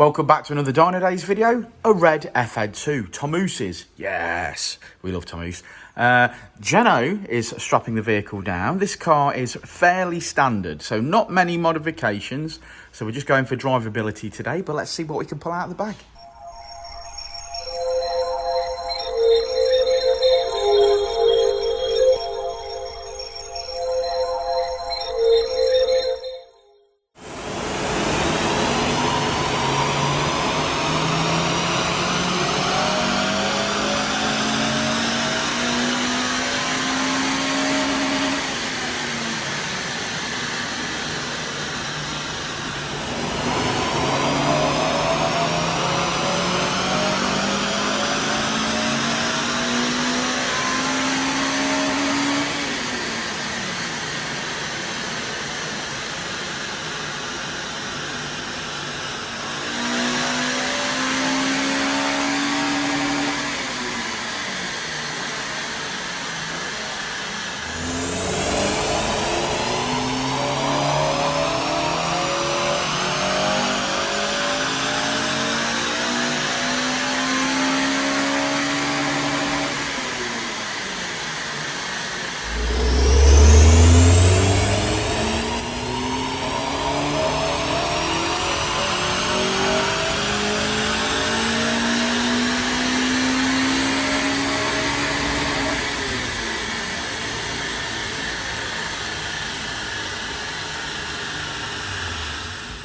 Welcome back to another Dynodaze video, a red FN2, Tomuse's. Yes, we love Tomuse. Jeno is strapping the vehicle down. This car is fairly standard, so not many modifications. So we're just going for drivability today, but let's see what we can pull out of the bag.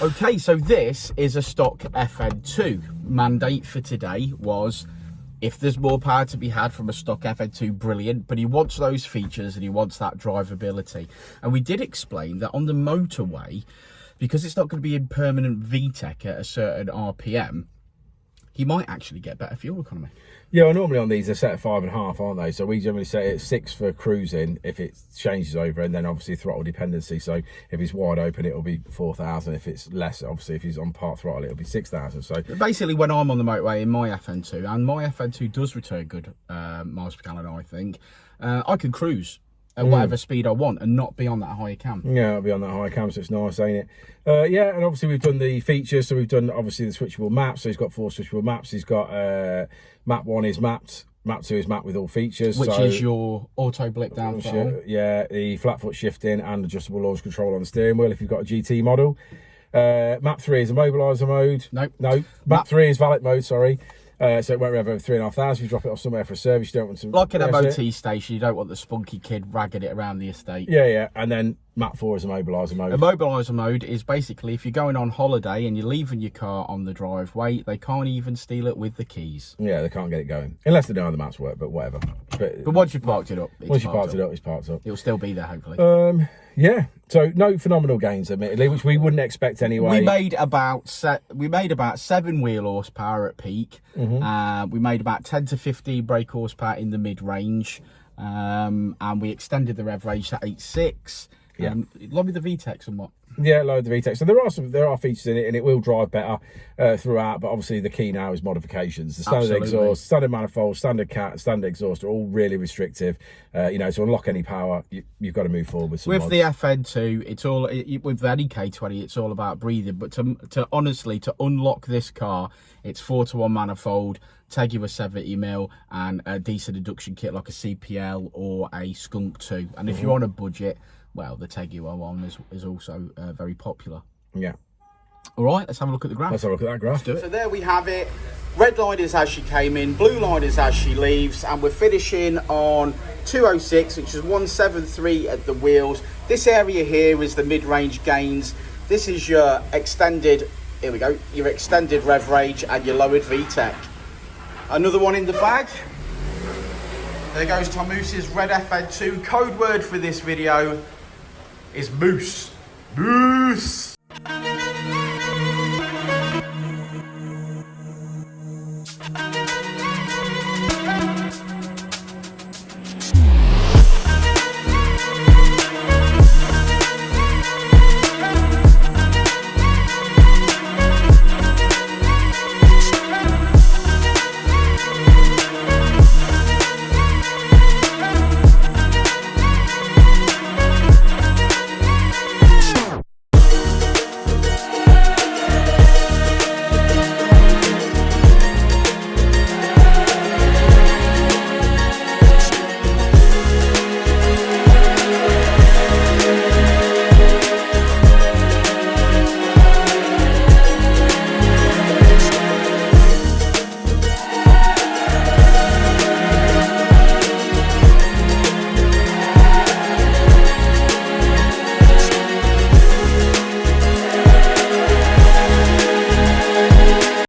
Okay, so this is a stock FN2. Mandate for today was, if there's more power to be had from a stock FN2, brilliant, but he wants those features and he wants that drivability. And we did explain that on the motorway, because it's not going to be in permanent VTEC at a certain RPM, he might actually get better fuel economy. Yeah, well, normally on these they're set at 5.5, aren't they? So we generally set it at 6 for cruising if it changes over, and then obviously throttle dependency. So if it's wide open, it'll be 4,000. If it's less, obviously, if he's on part throttle, it'll be 6,000. So basically, when I'm on the motorway in my FN2, and my FN2 does return good miles per gallon, I think, I can cruise at whatever speed I want and not be on that higher cam. Yeah, I'll be on that higher cam, so it's nice, ain't it? Yeah, and obviously we've done the features. So we've done obviously the switchable maps. So he's got 4 switchable maps. He's got map 1 is mapped. Map 2 is mapped with all features. Which is your auto blip down throttle. Yeah, the flat foot shifting and adjustable launch control on the steering wheel if you've got a GT model. Map 3 is immobiliser mode. No. Map 3 is valet mode, sorry. So it won't rev over 3,500. If you drop it off somewhere for a service, you don't want to... Like an MOT station, you don't want the spunky kid ragging it around the estate. Yeah. And then map 4 is immobiliser mode. Immobiliser mode is basically if you're going on holiday and you're leaving your car on the driveway, they can't even steal it with the keys. Yeah, they can't get it going. Unless they know how the maps work, but whatever. But once you've parked it up, it's parked up. It'll still be there, hopefully. Yeah, so no phenomenal gains, admittedly, which we wouldn't expect anyway. We made about 7 wheel horsepower at peak. We made about 10 to 15 brake horsepower in the mid-range. And we extended the rev range to 8.6. Yeah. Love the VTEC and what? Yeah, load the VTEC. So there are features in it, and it will drive better throughout. But obviously, the key now is modifications. The standard exhaust, standard manifold, standard cat, standard exhaust are all really restrictive. You know, to unlock any power, you've got to move forward with some with mods. the FN2. It's all with any K20. It's all about breathing. But to honestly to unlock this car, it's 4-to-1 manifold, Tegular 70mm, and a decent induction kit like a CPL or a Skunk 2. And if you're on a budget, well, the Tegular one is also very popular. Yeah. All right, let's have a look at the graph. Let's have a look at that graph. So there we have it. Red line is as she came in, blue line is as she leaves, and we're finishing on 206, which is 173 at the wheels. This area here is the mid-range gains. This is your extended, here we go, your extended rev range and your lowered VTEC. Another one in the bag. There goes Tomuse's red FN2. Code word for this video is moose. Moose.